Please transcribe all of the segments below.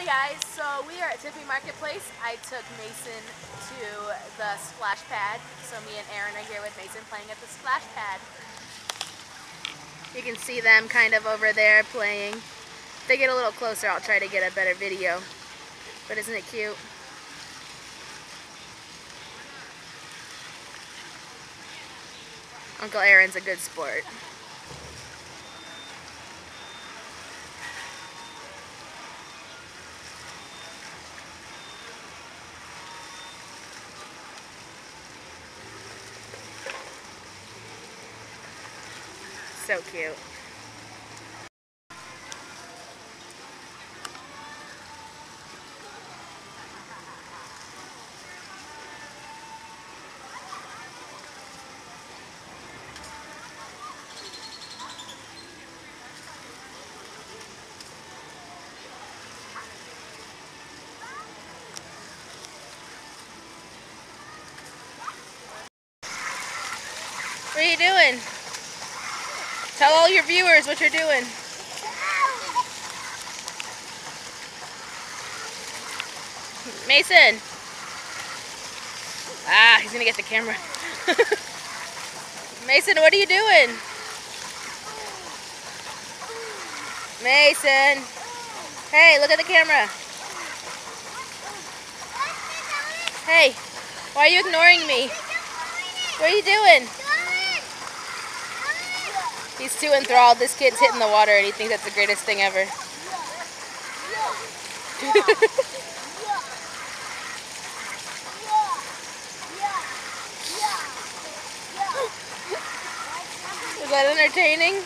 Hey guys, so we are at Tiffany Marketplace. I took Mason to the splash pad. So me and Aaron are here with Mason playing at the splash pad. You can see them kind of over there playing. If they get a little closer, I'll try to get a better video. But isn't it cute? Uncle Aaron's a good sport. So cute. What are you doing? Tell all your viewers what you're doing. Mason! Ah, he's gonna get the camera. Mason, what are you doing? Mason! Hey, look at the camera. Hey, why are you ignoring me? What are you doing? He's too enthralled. This kid's hitting the water and he thinks that's the greatest thing ever. Is that entertaining?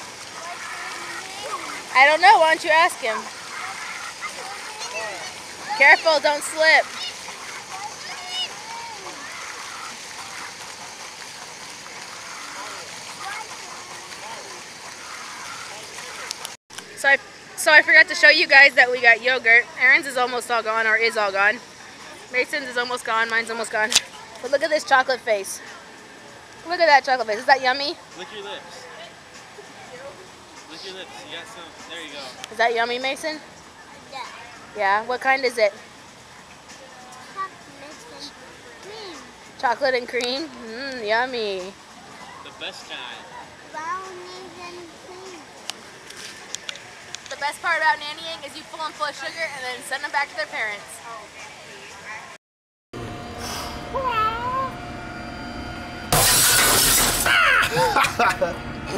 I don't know. Why don't you ask him? Careful, don't slip. So I forgot to show you guys that we got yogurt. Aaron's is almost all gone, or is all gone. Mason's is almost gone, mine's almost gone. But look at this chocolate face. Look at that chocolate face. Is that yummy? Lick your lips. Lick your lips. You got some. There you go. Is that yummy, Mason? Yeah. Yeah? What kind is it? Chocolate and cream. Chocolate and cream? Mmm, yummy. The best kind. Brownies and cream. The best part about nannying is you fill them full of sugar and then send them back to their parents.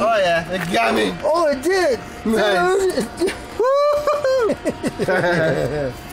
Oh yeah, it got me. Oh, it did. Nice.